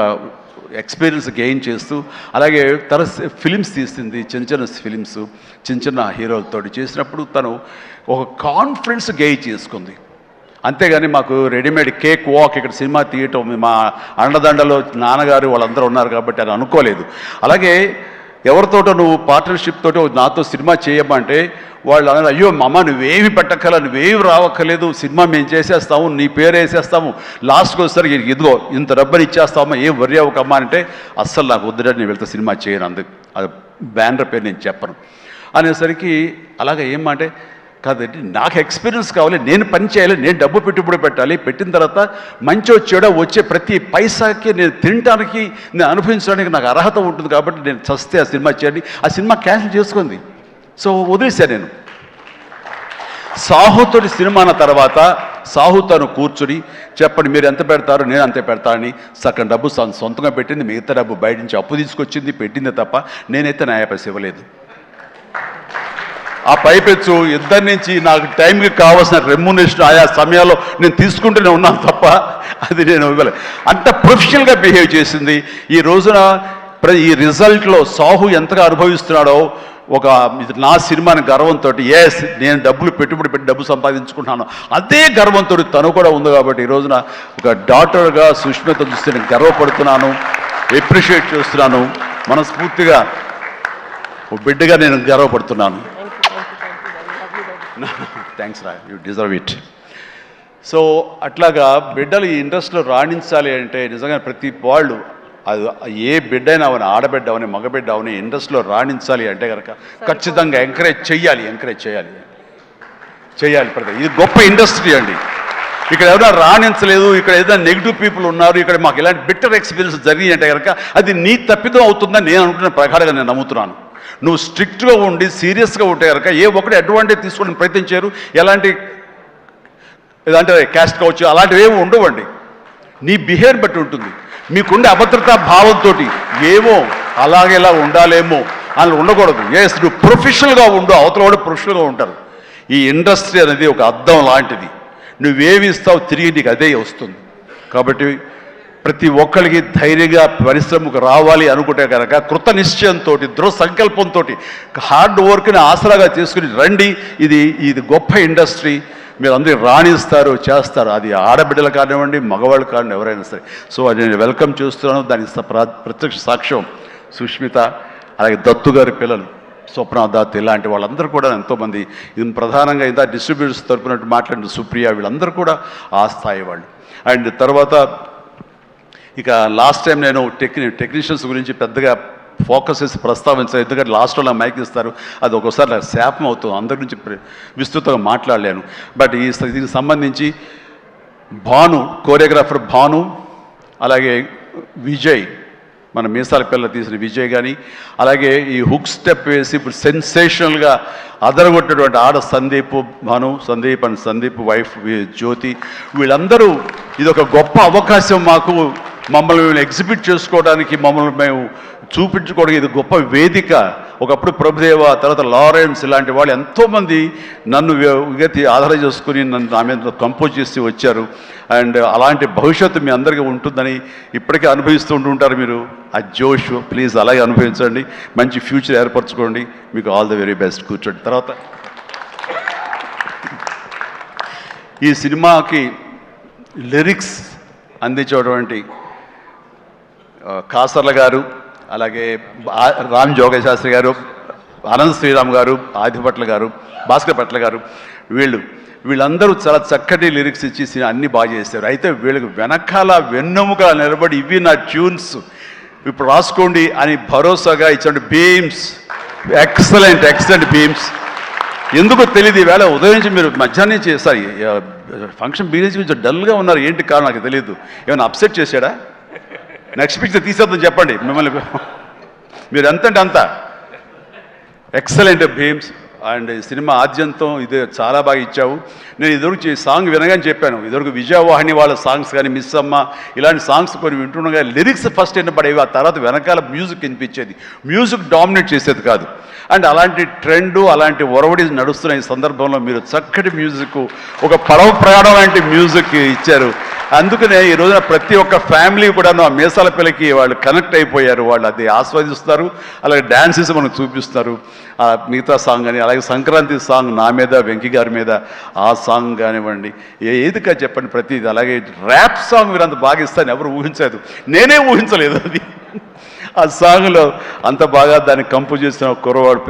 ఎక్స్పీరియన్స్ గెయిన్ చేస్తూ, అలాగే తన ఫిలిమ్స్ తీసింది, చిన్న ఫిలిమ్స్ చిన్న హీరోలతో చేసినప్పుడు తను ఒక కాన్ఫిడెన్స్ గెయిన్ చేసుకుంది. అంతేగాని మాకు రెడీమేడ్ కేక్ వాక్ ఇక్కడ సినిమా తీయటం, మా అండదండలో నాన్నగారు వాళ్ళందరూ ఉన్నారు కాబట్టి అని అనుకోలేదు. అలాగే ఎవరితోటో నువ్వు పార్ట్నర్షిప్ తోటి నాతో సినిమా చేయమంటే వాళ్ళు అన్నారు, అయ్యో అమ్మ నువ్వేమి పెట్టక్కల, నువ్వేమి రావక్కర్లేదు, సినిమా మేము చేసేస్తాము, నీ పేరు వేసేస్తాము, లాస్ట్కి వచ్చేసరికి ఇదిగో ఇంత డబ్బని ఇచ్చేస్తామా, ఏం వర్రీ అవ్వకమ్మా అంటే, అస్సలు నాకు వద్దుడని నేను వెళ్తే సినిమా చేయను, అందుకు అది బ్యానర్ పేరు నేను చెప్పను అనేసరికి, అలాగే ఏమంటే కాదండి నాకు ఎక్స్పీరియన్స్ కావాలి, నేను పని చేయాలి, నేను డబ్బు పెట్టుబడి పెట్టాలి, పెట్టిన తర్వాత మంచి వచ్చాడో వచ్చే ప్రతి పైసాకి నేను తినడానికి, నేను అనుభవించడానికి నాకు అర్హత ఉంటుంది కాబట్టి నేను చస్తే ఆ సినిమా చేయండి. ఆ సినిమా క్యాన్సిల్ చేసుకుంది. సో వదిలేశాను నేను. సాహుతోటి సినిమా అన్న తర్వాత సాహు తను కూర్చుని చెప్పండి మీరు ఎంత పెడతారు, నేను అంతే పెడతానని సగం డబ్బు సొంతంగా పెట్టింది, మిగతా డబ్బు బయట నుంచి అప్పు తీసుకొచ్చింది, పెట్టింది తప్ప నేనైతే న్యాయపైస ఇవ్వలేదు. ఆ పైపెచ్చు ఇద్దరి నుంచి నాకు టైంకి కావాల్సిన రెమ్యునరేషన్ ఆయా సమయాల్లో నేను తీసుకుంటూనే ఉన్నాను తప్ప అది నేను ఇవ్వలేదు. అంత ప్రొఫెషనల్గా బిహేవ్ చేసింది. ఈ రోజున ఈ రిజల్ట్లో సాహు ఎంతగా అనుభవిస్తున్నాడో, ఒక నా సినిమాని గర్వంతో, ఎస్ నేను పెట్టుబడి పెట్టి డబ్బు సంపాదించుకుంటున్నాను అదే గర్వంతో తను కూడా ఉంది. కాబట్టి ఈ రోజున ఒక డాటర్గా సుష్మిత చూస్తే నేను గర్వపడుతున్నాను, ఎప్రిషియేట్ చేస్తున్నాను, మనస్ఫూర్తిగా ఒక బిడ్డగా నేను గర్వపడుతున్నాను. థ్యాంక్స్ రా, యూ డిజర్వ్ ఇట్. సో అట్లాగా బిడ్డలు ఈ ఇండస్ట్రీలో రాణించాలి అంటే నిజంగా ప్రతి వాళ్ళు, అది ఏ బిడ్డ అయినా అవని, ఆడబిడ్డ అవని, మగబిడ్డ అవని, ఇండస్ట్రీలో రాణించాలి అంటే కనుక ఖచ్చితంగా ఎంకరేజ్ చేయాలి. ఇది గొప్ప ఇండస్ట్రీ అండి. ఇక్కడ ఎవరైనా రాణించలేదు, ఇక్కడ ఏదైనా నెగిటివ్ పీపుల్ ఉన్నారు, ఇక్కడ మాకు ఇలాంటి బిట్టర్ ఎక్స్పీరియన్స్ జరిగింది అంటే కనుక అది నీ తప్పిదం అవుతుందని నేను అనుకున్న ప్రకారంగా నేను నమ్ముతున్నాను. నువ్వు స్ట్రిక్ట్గా ఉండి సీరియస్గా ఉంటే కనుక ఏ ఒక్కటి అడ్వాంటేజ్ తీసుకోవడానికి ప్రయత్నించారు, ఎలాంటి ఏదంటే క్యాస్ట్ కావచ్చు అలాంటివి ఏమి ఉండవండి. నీ బిహేవియర్ బట్టి ఉంటుంది. మీకుండే అభద్రతా భావంతో ఏమో అలాగేలా ఉండాలేమో అని ఉండకూడదు. ఎస్ నువ్వు ప్రొఫెషనల్గా ఉండు, అవతల కూడా ప్రొఫెషనల్గా ఉంటారు. ఈ ఇండస్ట్రీ అనేది ఒక అద్దం లాంటిది, నువ్వేమి ఇస్తావు తిరిగి నీకు అదే వస్తుంది. కాబట్టి ప్రతి ఒక్కరికి ధైర్యంగా పరిశ్రమకు రావాలి అనుకుంటే కనుక కృత నిశ్చయంతో, దృఢ సంకల్పంతో, హార్డ్ వర్క్ని ఆసరాగా తీసుకుని రండి. ఇది గొప్ప ఇండస్ట్రీ, మీరు అందరూ రాణిస్తారు, చేస్తారు. అది ఆడబిడ్డలు కానివ్వండి, మగవాళ్ళు కానివ్వండి, ఎవరైనా సరే. సో అది నేను వెల్కమ్ చేస్తున్నాను. దానికి ప్రత్యక్ష సాక్ష్యం సుష్మిత, అలాగే దత్తు గారి పిల్లలు స్వప్న, దత్, ఇలాంటి వాళ్ళందరూ కూడా ఎంతోమంది, ఇది ప్రధానంగా ఇంత డిస్ట్రిబ్యూటర్స్ తరపునట్టు మాట్లాడిన సుప్రియ, వీళ్ళందరూ కూడా ఆ స్థాయి వాళ్ళు. అండ్ తర్వాత ఇక లాస్ట్ టైం నేను టెక్నీషియన్స్ గురించి పెద్దగా ఫోకస్ చేసి ప్రస్తావించాను, ఎందుకంటే లాస్ట్లో నాకు మైక్ ఇస్తారు, అది ఒక్కోసారి నాకు శాపం అవుతుంది, అందరి గురించి విస్తృతంగా మాట్లాడలేను. బట్ దీనికి సంబంధించి భాను, కోరియోగ్రాఫర్ భాను, అలాగే విజయ్, మన మీసాల పిల్ల తీసిన విజయ్ కానీ, అలాగే ఈ హుక్ స్టెప్ వేసి ఇప్పుడు సెన్సేషనల్గా అదరగొట్టినటువంటి ఆడ సందీప్ వైఫ్ జ్యోతి, వీళ్ళందరూ ఇది ఒక గొప్ప అవకాశం మాకు, మమ్మల్ని ఎగ్జిబిట్ చేసుకోవడానికి, మమ్మల్ని మేము చూపించుకోవడానికి ఇది గొప్ప వేదిక. ఒకప్పుడు ప్రభుదేవ, తర్వాత లారెన్స్, ఇలాంటి వాళ్ళు ఎంతోమంది నన్ను ఆధారం చేసుకుని నన్ను నా మీద కంపోజ్ చేసి వచ్చారు. అండ్ అలాంటి భవిష్యత్తు మీ అందరికీ ఉంటుందని ఇప్పటికే అనుభవిస్తూ ఉంటుంటారు మీరు. ఆ జోష్ ప్లీజ్ అలాగే అనుభవించండి, మంచి ఫ్యూచర్ ఏర్పరచుకోండి. మీకు ఆల్ ది వెరీ బెస్ట్. కూర్చోండి. తర్వాత ఈ సినిమాకి లిరిక్స్ అందించేటువంటి కాసర్ల గారు, అలాగే రామ్ జోగయ్య శాస్త్రి గారు, అనంత్ శ్రీరామ్ గారు, ఆదిపట్ల గారు, భాస్కర్ పట్ల గారు, వీళ్ళందరూ చాలా చక్కటి లిరిక్స్ ఇచ్చి అన్నీ బాగా చేశారు. అయితే వీళ్ళకి వెనకాల వెన్నెముక నిలబడి ఇవి నా ట్యూన్స్ ఇప్పుడు రాసుకోండి అని భరోసాగా ఇచ్చిన బీమ్స్, ఎక్సలెంట్ బీమ్స్. ఎందుకో తెలియదు, ఈవేళ ఉదయం నుంచి మీరు మధ్యాహ్నం నుంచి సారీ ఫంక్షన్ బీన్స్ కొంచెం డల్గా ఉన్నారు, ఏంటి కారణం నాకు తెలియదు. ఏమైనా అప్సెట్ చేశాడా? నెక్స్ట్ పిక్చర్ తీసేద్దాం చెప్పండి మిమ్మల్ని. మీరు ఎంతంటే అంత ఎక్సలెంట్ బీమ్స్. అండ్ సినిమా ఆద్యంతం ఇది చాలా బాగా ఇచ్చావు. నేను ఇదివరకు సాంగ్ వినగానే చెప్పాను, ఇదివరకు విజయవాహిని వాళ్ళ సాంగ్స్ కానీ, మిస్ అమ్మ ఇలాంటి సాంగ్స్ కొన్ని వింటుండగా లిరిక్స్ ఫస్ట్ వినపడేవి, ఆ తర్వాత వెనకాల మ్యూజిక్ వినిపించేది, మ్యూజిక్ డామినేట్ చేసేది కాదు. అండ్ అలాంటి ట్రెండు, అలాంటి ఒరవడి నడుస్తున్న ఈ సందర్భంలో మీరు చక్కటి మ్యూజిక్, ఒక పడవ ప్రయాణం లాంటి మ్యూజిక్ ఇచ్చారు. అందుకనే ఈ రోజున ప్రతి ఒక్క ఫ్యామిలీ కూడాను ఆ మీసాల పిల్లకి వాళ్ళు కనెక్ట్ అయిపోయారు, వాళ్ళు అది ఆస్వాదిస్తారు, అలాగే డ్యాన్సెస్ మనకు చూపిస్తారు. ఆ మిగతా సాంగ్ కానీ, అలాగే సంక్రాంతి సాంగ్ నా మీద వెంకీ గారి మీద ఆ సాంగ్ కానివ్వండి, ఏదిగా చెప్పండి ప్రతిది. అలాగే ర్యాప్ సాంగ్ మీరు అంత బాగా ఇస్తాను ఎవరు ఊహించలేదు, నేనే ఊహించలేదు అది. ఆ సాంగ్లో అంత బాగా దాన్ని కంపోజ్ చేసిన కుర్రవాడు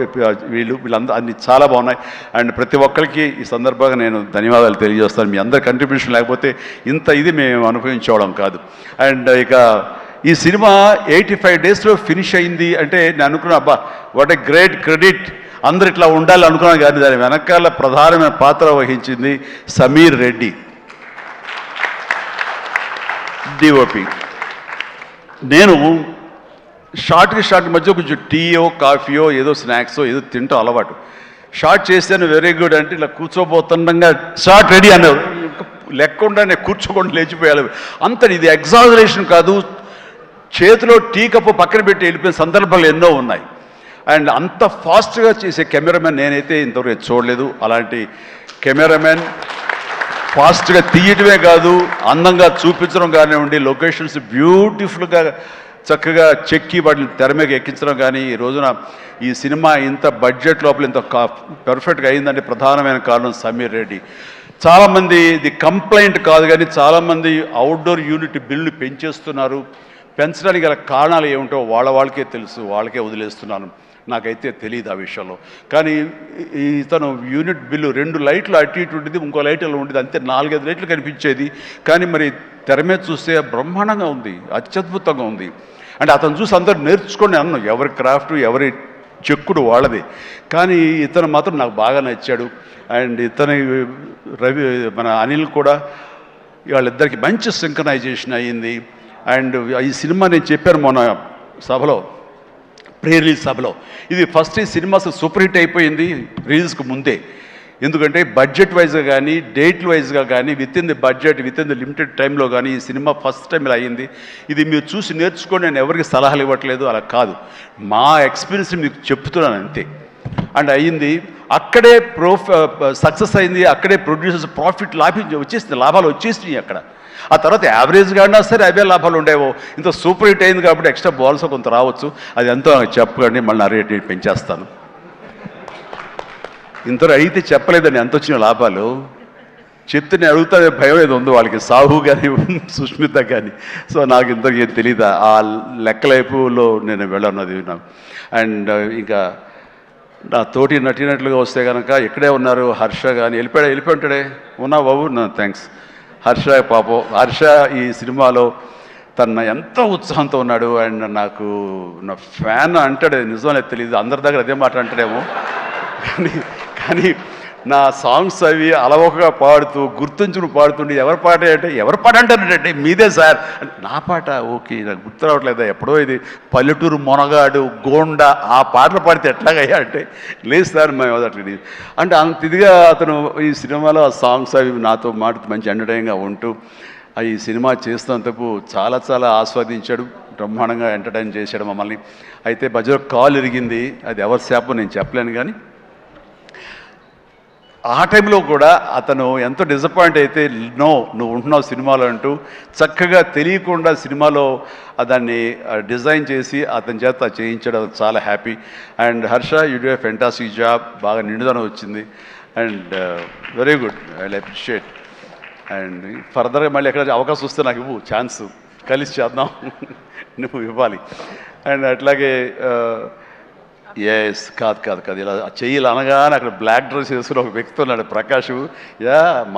వీళ్ళందరూ అన్ని చాలా బాగున్నాయి. అండ్ ప్రతి ఒక్కరికి ఈ సందర్భంగా నేను ధన్యవాదాలు తెలియజేస్తాను. మీ అందరి కంట్రిబ్యూషన్ లేకపోతే ఇంత ఇది మేము అనుభవించడం కాదు. అండ్ ఇక ఈ సినిమా 85 డేస్లో ఫినిష్ అయింది అంటే నేను అనుకున్నా, అబ్బా వాట్ ఏ గ్రేట్ క్రెడిట్, అందరు ఇట్లా ఉండాలి అనుకున్నాను. కానీ దాని వెనకాల ప్రధానమైన పాత్ర వహించింది సమీర్ రెడ్డి, డిఓపి. నేను షార్ట్ మధ్య కొంచెం టీయో కాఫీయో ఏదో స్నాక్సో ఏదో తింటూ అలవాటు. షార్ట్ చేశాను, వెరీ గుడ్ అంటే ఇలా కూర్చోబోతుండగా షార్ట్ రెడీ అన్నారు. లెక్కకుండా నేను కూర్చోకుండా లేచిపోయాలి. అంత ఇది ఎగ్జాజరేషన్ కాదు, చేతిలో టీ కప్పు పక్కన పెట్టి వెళ్ళిపోయిన సందర్భాలు ఎన్నో ఉన్నాయి. అండ్ అంత ఫాస్ట్గా చేసే కెమెరామెన్ నేనైతే ఇంతవరకు చూడలేదు. అలాంటి కెమెరామెన్ ఫాస్ట్గా తీయటమే కాదు, అందంగా చూపించడం కానివ్వండి, లొకేషన్స్ బ్యూటిఫుల్గా చక్కగా చెక్కి వాటిని తెర మీద ఎక్కించడం కానీ, ఈ రోజున ఈ సినిమా ఇంత బడ్జెట్ లోపల ఇంత పర్ఫెక్ట్గా అయిందంటే ప్రధానమైన కారణం సమీర్ రెడ్డి. చాలామంది ఇది కంప్లైంట్ కాదు కానీ చాలామంది అవుట్డోర్ యూనిట్ బిల్లు పెంచేస్తున్నారు. పెంచడానికి గల కారణాలు ఏమిటో వాళ్ళకే తెలుసు, వాళ్ళకే వదిలేస్తున్నాను, నాకైతే తెలియదు ఆ విషయంలో. కానీ ఇతను యూనిట్ బిల్లు 2 లైట్లు అటు ఇటు ఉండేది, ఇంకో లైట్ అలా ఉండేది, అంతే 4-5 లైట్లు కనిపించేది. కానీ మరి తెర మీద చూస్తే బ్రహ్మాండంగా ఉంది, అత్యద్భుతంగా ఉంది. అంటే అతను చూసి అందరూ నేర్చుకోండి అన్నాను, ఎవరి క్రాఫ్ట్ ఎవరి చెక్కుడు వాళ్ళది. కానీ ఇతను మాత్రం నాకు బాగా నచ్చాడు. అండ్ ఇతని మన అనిల్ కూడా, వాళ్ళిద్దరికి మంచి సింక్రనైజేషన్ అయ్యింది. అండ్ ఈ సినిమా నేను చెప్పాను మొన్న సభలో, ప్రీ రిలీజ్ సభలో, ఇది ఫస్ట్ ఈ సినిమా సూపర్ హిట్ అయిపోయింది రిలీజ్కి ముందే. ఎందుకంటే బడ్జెట్ వైజ్గా కానీ, డేట్ వైజ్గా కానీ, with in the budget, with in the limited టైంలో కానీ ఈ సినిమా ఫస్ట్ టైం ఇలా అయ్యింది. ఇది మీరు చూసి నేర్చుకొని నేను ఎవరికి సలహాలు ఇవ్వట్లేదు, అలా కాదు, మా ఎక్స్పీరియన్స్ మీకు చెప్తున్నాను అంతే. అండ్ అయ్యింది, అక్కడే సక్సెస్ అయింది, అక్కడే ప్రొడ్యూసర్స్ ప్రాఫిట్ లాభాలు వచ్చేసినాయి అక్కడ. ఆ తర్వాత యావరేజ్గా అయినా సరే అవే లాభాలు ఉండేవో. ఇంత సూపర్ హిట్ అయింది కాబట్టి ఎక్స్ట్రా బాల్స్ కొంత రావచ్చు, అది ఎంతో చెప్పకండి, మళ్ళీ నా రేట్ పెంచేస్తాను. ఇంత అయితే చెప్పలేదండి ఎంత వచ్చిన లాభాలు, చెప్తే నేను అడుగుతా భయం ఏదో ఉందో వాళ్ళకి, సాహు కానీ సుష్మిత కానీ. సో నాకు ఇంతకు ఏం తెలీదా, ఆ లెక్కలైపులో నేను వెళ్ళన్నది నాకు. అండ్ ఇంకా నా తోటి నటినట్లుగా వస్తే కనుక ఇక్కడే ఉన్నారు హర్ష కానీ, వెళ్ళిపోయి ఉంటాడే, ఉన్నా బాబు థ్యాంక్స్. హర్ష పాపం, హర్ష ఈ సినిమాలో తన ఎంతో ఉత్సాహంతో ఉన్నాడు. అండ్ నాకు నా ఫ్యాన్ అంటాడు, నిజమే తెలియదు, అందరి దగ్గర అదే మాట అంటాడేమో. కానీ నా సాంగ్స్ అవి అలవోకగా పాడుతూ గుర్తుంచుకుని పాడుతుండే, ఎవరి పాట అంటారంటే మీదే సార్, నా పాట ఓకే నాకు గుర్తు రావట్లేదా, ఎప్పుడో ఇది పల్లెటూరు మొనగాడు గోండా ఆ పాటలు పాడితే ఎట్లాగయ్యా అంటే, లేదు సార్ మేము అట్లా అంటే అంత ఇదిగా అతను ఈ సినిమాలో ఆ సాంగ్స్ అవి నాతో మాట మంచి ఎంటర్టైన్గా ఉంటూ ఈ సినిమా చేస్తున్నందుకు చాలా చాలా ఆస్వాదించాడు, బ్రహ్మాండంగా ఎంటర్టైన్ చేశాడు మమ్మల్ని. అయితే మధ్యలో కాల్ ఇరిగింది, అది ఎవరి శాపం నేను చెప్పలేను. కానీ ఆ టైంలో కూడా అతను ఎంతో డిసప్పాయింట్ అయితే, నువ్వు ఉంటున్నావు సినిమాలో అంటూ చక్కగా తెలియకుండా సినిమాలో దాన్ని డిజైన్ చేసి అతని చేత చేయించడం చాలా happy. And Harsha you do a fantastic job, బాగా నిండుదనం వచ్చింది. And very good, I appreciate. And ఫర్దర్గా మళ్ళీ ఎక్కడ అవకాశం వస్తే నాకు ఇవ్వు ఛాన్స్, కలిసి చేద్దాం, నువ్వు ఇవ్వాలి. అండ్ అట్లాగే ఎస్ కాదు ఇలా చెయ్యాలి అనగానే అక్కడ బ్లాక్ డ్రెస్ వేసుకుని ఒక వ్యక్తి ఉన్నాడు, ప్రకాష్.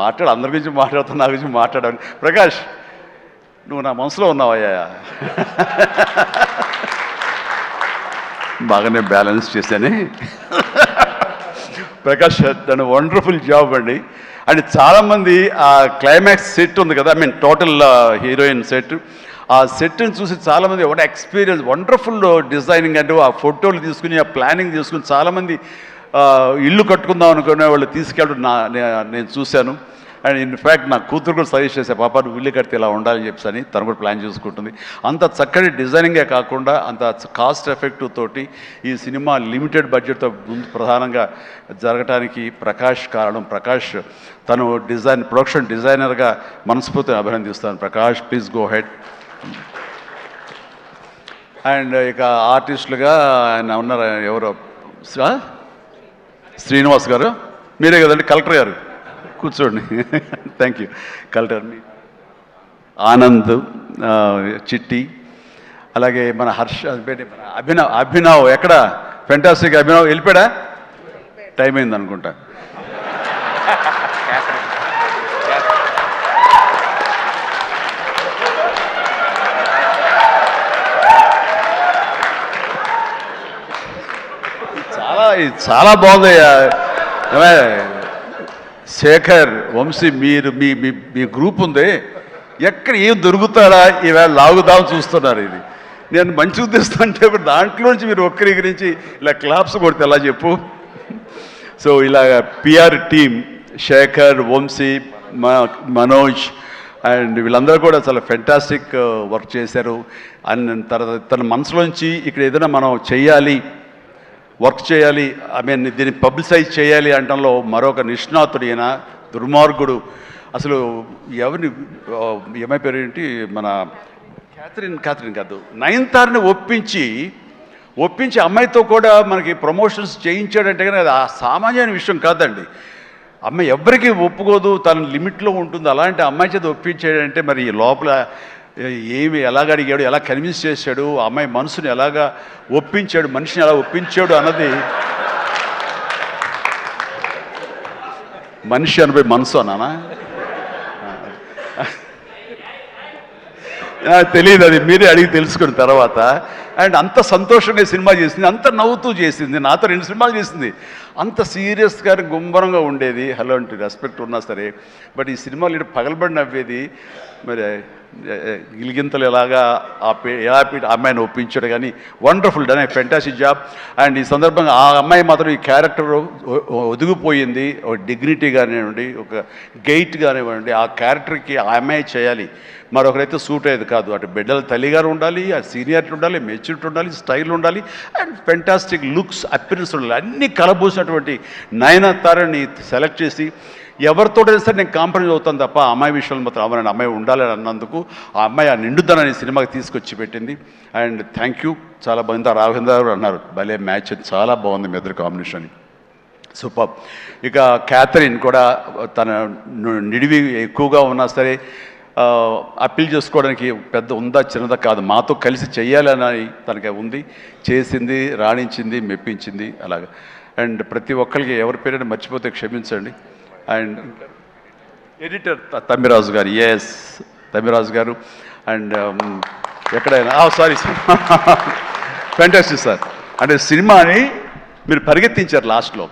మాట్లాడు, అందరి గురించి మాట్లాడుతున్నా, నా గురించి మాట్లాడాలి. ప్రకాష్, నువ్వు నా మనసులో ఉన్నావయ్యా. బాగానే బ్యాలెన్స్ చేశానే. ప్రకాష్ దాని వండర్ఫుల్ జాబ్ అండి. అండ్ చాలామంది ఆ క్లైమాక్స్ సెట్ ఉంది కదా, I mean total heroine set, ఆ సెట్ని చూసి చాలామంది ఒక ఎక్స్పీరియన్స్, వండర్ఫుల్ డిజైనింగ్ అంటే ఆ ఫోటోలు తీసుకుని ఆ ప్లానింగ్ తీసుకుని చాలామంది ఇల్లు కట్టుకుందాం అనుకునే వాళ్ళు తీసుకెళ్ళడం నేను చూశాను. అండ్ ఇన్ఫ్యాక్ట్ నా కూతురు కూడా సజెస్ట్ చేసే, పాప నువ్వు ఇల్లు కడితే ఇలా ఉండాలని చెప్పని తను కూడా ప్లాన్ చేసుకుంటుంది. అంత చక్కటి డిజైనింగే కాకుండా అంత కాస్ట్ ఎఫెక్టివ్ తోటి ఈ సినిమా లిమిటెడ్ బడ్జెట్తో ముందు ప్రధానంగా జరగటానికి ప్రకాష్ కారణం. ప్రకాష్ తను ప్రొడక్షన్ డిజైనర్గా మనస్ఫూర్తిగా అభినందిస్తాను. Prakash, please go head. And ఇక ఆర్టిస్టులుగా ఆయన ఉన్నారు, ఎవరో శ్రీనివాస్ గారు, మీరే కదండి కలెక్టర్ గారు, కూర్చోండి. Thank you. కలెక్టర్ ఆనంద్, చిట్టి, అలాగే మన హర్ష, మన అభినవ్ ఎక్కడ, ఫెంటాస్టిక్ అభినవ్ వెళ్ళిపోయాడా, టైం అయింది అనుకుంటా. చాలా బాగుందయ్యా. శేఖర్, వంశీ, మీరు మీ గ్రూప్ ఉంది, ఎక్కడ ఏం దొరుకుతారా ఈవేళ లాగుదాం చూస్తున్నారు. ఇది నేను మంచి ఉద్దేశం అంటే దాంట్లోంచి మీరు ఒక్కరి గురించి ఇలా క్లాప్స్ కొడితే ఎలా చెప్పు. సో ఇలా PR team Shekhar, Vamsi, Manoj and వీళ్ళందరూ కూడా చాలా ఫెంటాస్టిక్ వర్క్ చేశారు. అండ్ తర్వాత తన మనసులోంచి ఇక్కడ ఏదైనా మనం వర్క్ చేయాలి, ఐ మీన్ దీన్ని పబ్లిసైజ్ చేయాలి అంటంలో మరొక నిష్ణాతుడు ఈయన, దుర్మార్గుడు. అసలు ఎవరిని, ఏమై పేరు ఏంటి, మన క్యాథరిన్ కాదు, నయనతారని ఒప్పించి అమ్మాయితో కూడా మనకి ప్రమోషన్స్ చేయించాడంటే కానీ అది ఆ సామాన్యమైన విషయం కాదండి. అమ్మాయి ఎవరికి ఒప్పుకోదు, తన లిమిట్లో ఉంటుంది. అలాంటి అమ్మాయి చేత ఒప్పించాడంటే మరి లోపల ఎలాగ అడిగాడు, ఎలా కన్విన్స్ చేశాడు, అమ్మాయి మనసుని ఎలాగా ఒప్పించాడు, మనిషిని ఎలా ఒప్పించాడు అన్నది. మనిషి అనిపోయి మనసు అన్నానా తెలియదు, అది మీరే అడిగి తెలుసుకున్న తర్వాత. అండ్ అంత సంతోషంగా సినిమా చేసింది, అంత నవ్వుతూ చేసింది, నాతో 2 సినిమాలు చేసింది. అంత సీరియస్గా గుంభరంగా ఉండేది, అలాంటి రెస్పెక్ట్ ఉన్నా సరే. బట్ ఈ సినిమాలు ఇటు పగలబడి నవ్వేది. మరి గిలిగింతలు ఎలాగా ఎలా అమ్మాయిని ఒప్పించాడు. కానీ wonderful done, fantastic job. And ఈ సందర్భంగా ఆ అమ్మాయి మాత్రం ఈ క్యారెక్టర్ ఒదిగిపోయింది. ఒక డిగ్నిటీ కానివ్వండి, ఒక గెయిట్ కానివ్వండి, ఆ క్యారెక్టర్కి ఆ అమ్మాయి చేయాలి, మరొకరైతే సూట్ అయ్యేది కాదు. అటు బిడ్డల తల్లిగారు ఉండాలి, ఆ సీనియారిటీ ఉండాలి, మెచ్యూరిటీ ఉండాలి, స్టైల్ ఉండాలి, అండ్ ఫెంటాస్టిక్ లుక్స్, అపిరెన్స్ ఉండాలి. అన్నీ కలబోసినటువంటి నయనతారని సెలెక్ట్ చేసి ఎవరితోటైనా సరే నేను కాంప్రమైజ్ అవుతాను తప్ప ఆ అమ్మాయి విషయంలో మాత్రం అమ్మాయి అమ్మాయి ఉండాలని అన్నందుకు ఆ అమ్మాయి ఆ నిండుదనాన్ని సినిమాకి తీసుకొచ్చి పెట్టింది. And thank you. చాలా బాగుంది. రాఘవేంద్ర గారు అన్నారు భలే మ్యాచ్, చాలా బాగుంది మీ ఇద్దరు కాంబినేషన్. సూపర్. ఇక క్యాథరిన్ కూడా తన నిడివి ఎక్కువగా ఉన్నా సరే అప్పీల్ చేసుకోవడానికి పెద్ద ఉందా చిన్నదా కాదు, మాతో కలిసి చెయ్యాలని తనకి ఉంది, చేసింది, రాణించింది, మెప్పించింది అలాగా. అండ్ ప్రతి ఒక్కరికి ఎవరి పేరైనా మర్చిపోతే క్షమించండి. అండ్ ఎడిటర్ తమ్మిరాజు గారు, ఎస్ తమ్మిరాజు గారు. అండ్ ఎక్కడైనా సారీ ఫెంటాస్టిక్ సార్. అంటే సినిమాని మీరు పరిగెత్తించారు లాస్ట్లో.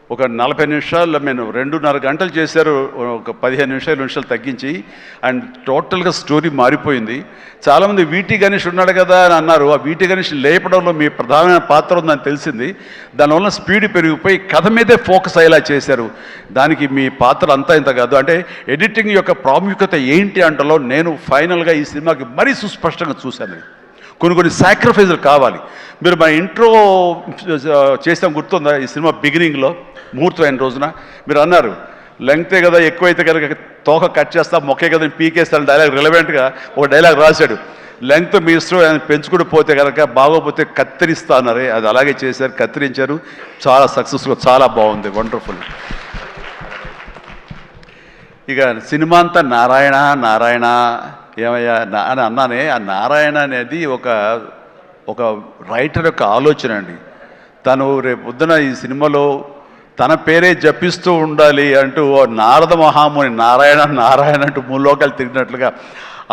ఒక 40 నిమిషాల్లో నేను 2.5 గంటలు చేశారు, ఒక 15 నిమిషాలు తగ్గించి. అండ్ టోటల్గా స్టోరీ మారిపోయింది. చాలామంది వీటి గణేష్ ఉన్నాడు కదా అని అన్నారు. ఆ వీటి గణేష్ లేపడంలో మీ ప్రధానమైన పాత్ర ఉందని తెలిసింది. దానివల్ల స్పీడ్ పెరిగిపోయి కథ మీదే ఫోకస్ అయ్యేలా చేశారు. దానికి మీ పాత్ర అంతా ఇంత కాదు. అంటే ఎడిటింగ్ యొక్క ప్రాముఖ్యత ఏంటి అంటలో నేను ఫైనల్గా ఈ సినిమాకి మరీ సుస్పష్టంగా చూశాను. కొన్ని సాక్రిఫైజులు కావాలి. మీరు మా ఇంట్రో చేసాం గుర్తుందా, ఈ సినిమా బిగినింగ్లో ముహూర్తం అయిన రోజున మీరు అన్నారు లెంగ్తే కదా ఎక్కువైతే కనుక తోక కట్ చేస్తా, మొక్కే కదా పీకేస్తాను డైలాగ్. రిలవెంట్గా ఒక డైలాగ్ రాశాడు, లెంగ్త్ మీ ఇష్టం పెంచుకుంటూ పోతే కనుక బాగోపోతే కత్తిరిస్తా అన్నారే, అది అలాగే చేశారు, కత్తిరించారు. చాలా సక్సెస్ఫుల్, చాలా బాగుంది, వండర్ఫుల్. ఇక సినిమా అంతా నారాయణ నారాయణ ఏమయ్యా అని అన్నానే. ఆ నారాయణ అనేది ఒక రైటర్ యొక్క ఆలోచన అండి. తను రేపు పొద్దున ఈ సినిమాలో తన పేరే జపిస్తూ ఉండాలి అంటూ నారద మహాముని నారాయణ నారాయణ అంటూ మూలోకాలు తిరిగినట్లుగా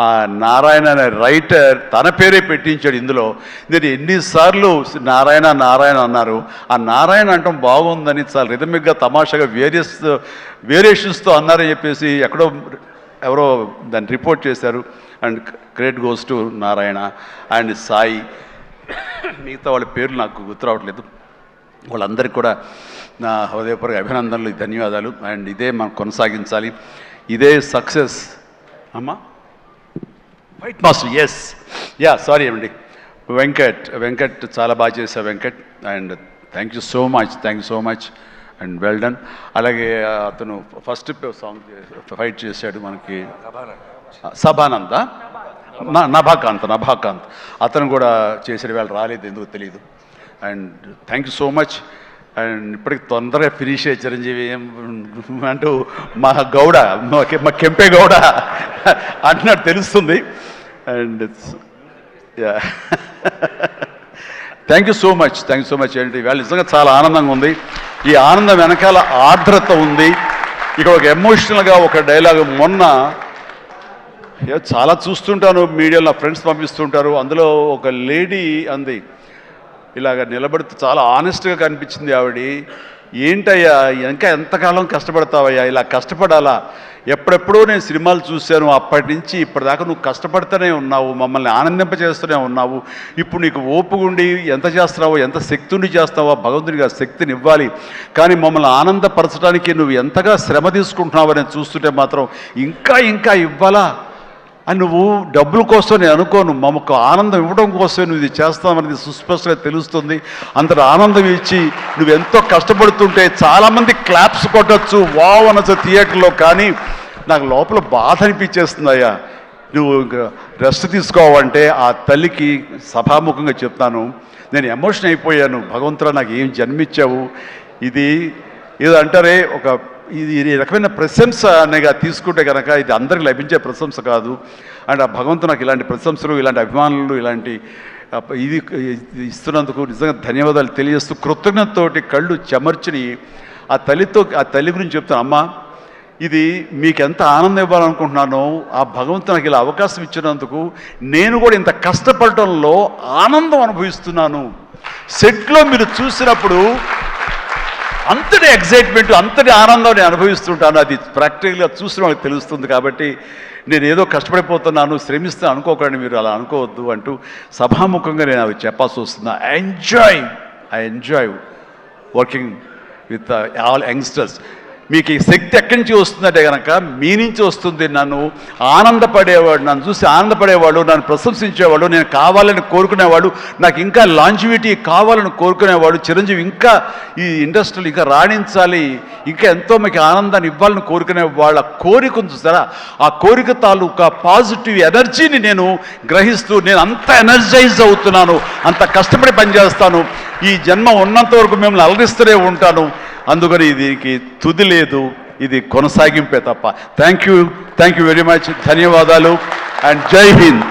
ఆ నారాయణ అనే రైటర్ తన పేరే పెట్టించాడు ఇందులో. నేను ఎన్నిసార్లు నారాయణ నారాయణ అన్నారు. ఆ నారాయణ అంటాం బాగుందని చాలా రిథమిక్గా తమాషాగా వేరియేషన్స్తో అన్నారని చెప్పేసి ఎవరో దాన్ని రిపోర్ట్ చేశారు. And credit goes to Narayana and Sai. మిగతా వాళ్ళ పేర్లు నాకు గుర్తు రావట్లేదు. వాళ్ళందరికీ కూడా నా హృదయపూర్వక అభినందనలు, ధన్యవాదాలు. అండ్ ఇదే మనం కొనసాగించాలి. ఇదే సక్సెస్. అమ్మా వైట్ మాస్టర్, ఎస్ సారీ అండి, వెంకట్ చాలా బాగా చేశారు Venkat. And thank you so much and well done. అలాగే అతను ఫస్ట్ సాంగ్ ఫైట్ చేశాడు మనకి సభానంద, నభాకాంత్ అతను కూడా చేసాడు. వేళ రాలేదు, ఎందుకు తెలియదు. And thank you so much. And ఇప్పటికి తొందరగా ఫినిష్ అయ్యే చిరంజీవి అంటూ మా గౌడ, మా కెంపే గౌడ అంటున్నట్టు తెలుస్తుంది. And thank you so much ఏంటి ఇవాళ నిజంగా చాలా ఆనందంగా ఉంది. ఈ ఆనందం వెనకాల ఆర్ద్రత ఉంది. ఇక్కడ ఒక ఎమోషనల్గా ఒక డైలాగ్ మొన్న చాలా చూస్తుంటాను మీడియాలో, నా ఫ్రెండ్స్ పంపిస్తుంటారు. అందులో ఒక లేడీ అంది, ఇలాగ నిలబడుతూ చాలా ఆనెస్ట్గా కనిపించింది ఆవిడ. ఏంటయ్యా ఇంకా ఎంతకాలం కష్టపడతావయ్యా, ఇలా కష్టపడాలా? ఎప్పుడెప్పుడో నేను సినిమాలు చూశాను, అప్పటి నుంచి ఇప్పటిదాకా నువ్వు కష్టపడుతూనే ఉన్నావు, మమ్మల్ని ఆనందింపజేస్తూనే ఉన్నావు. ఇప్పుడు నీకు ఓపుగుండి ఎంత చేస్తున్నావో, ఎంత శక్తిని చేస్తావో భగవంతుడికి ఆ శక్తిని ఇవ్వాలి. కానీ మమ్మల్ని ఆనందపరచడానికి నువ్వు ఎంతగా శ్రమ తీసుకుంటున్నావు అని చూస్తుంటే మాత్రం ఇంకా ఇవ్వాలా అని నువ్వు డబ్బుల కోసం నేను అనుకోను, మమ్మకు ఆనందం ఇవ్వడం కోసం నువ్వు ఇది చేస్తావనేది సుస్పష్టంగా తెలుస్తుంది. అంతటి ఆనందం ఇచ్చి నువ్వు ఎంతో కష్టపడుతుంటే చాలామంది క్లాప్స్ కొట్టచ్చు, వావ్ అనొచ్చు థియేటర్లో. కానీ నాకు లోపల బాధ అనిపించేస్తుంది. అయ్యా నువ్వు రెస్ట్ తీసుకోవాలంటే ఆ తల్లికి సభాముఖంగా చెప్తాను, నేను ఎమోషన్ అయిపోయాను. భగవంతుడా నాకు ఏం జన్మించావు. ఇది ఏదో అంటారే, ఇది రకమైన ప్రశంస అనేగా తీసుకుంటే కనుక ఇది అందరికి లభించే ప్రశంస కాదు. అండ్ ఆ భగవంతుడు నాకు ఇలాంటి ప్రశంసలు, ఇలాంటి అభిమానులు, ఇలాంటి ఇది ఇస్తున్నందుకు నిజంగా ధన్యవాదాలు తెలియజేస్తూ కృతజ్ఞతతోటి కళ్ళు చెమర్చిని ఆ తల్లి గురించి చెప్తాను. అమ్మ, ఇది మీకు ఎంత ఆనందం ఇవ్వాలనుకుంటున్నానో ఆ భగవంతుడు నాకు ఇలా అవకాశం ఇచ్చినందుకు నేను కూడా ఇంత కష్టపడటంలో ఆనందం అనుభవిస్తున్నాను. సెట్లో మీరు చూసినప్పుడు అంతటి ఎగ్జైట్మెంట్, అంతటి ఆనందం నేను అనుభవిస్తుంటాను. అది ప్రాక్టికల్గా చూసిన వాళ్ళకి తెలుస్తుంది. కాబట్టి నేను ఏదో కష్టపడిపోతున్నాను, శ్రమిస్తాను అనుకోకండి, మీరు అలా అనుకోవద్దు అంటూ సభాముఖంగా నేను అవి చెప్పాల్సి వస్తుంది. I enjoy working with all youngsters. మీకు ఈ శక్తి ఎక్కడి నుంచి వస్తుందంటే కనుక మీ నుంచి వస్తుంది. నన్ను ఆనందపడేవాడు, నన్ను చూసి ఆనందపడేవాడు, నన్ను ప్రశంసించేవాడు, నేను కావాలని కోరుకునేవాడు, నాకు ఇంకా లాంజివిటీ కావాలని కోరుకునేవాడు, చిరంజీవి ఇంకా ఈ ఇండస్ట్రీలో ఇంకా రాణించాలి, ఇంకా ఎంతో మీకు ఆనందాన్ని ఇవ్వాలని కోరుకునే వాళ్ళ కోరిక చూసారా, ఆ కోరిక తాలూకా పాజిటివ్ ఎనర్జీని నేను గ్రహిస్తూ నేను అంత ఎనర్జైజ్ అవుతున్నాను, అంత కష్టపడి పనిచేస్తాను. ఈ జన్మ ఉన్నంత వరకు మిమ్మల్ని అలరిస్తూనే ఉంటాను. అందుకని దీనికి తుది లేదు, ఇది కొనసాగింపే తప్ప. Thank you very much. ధన్యవాదాలు అండ్ జై హింద్.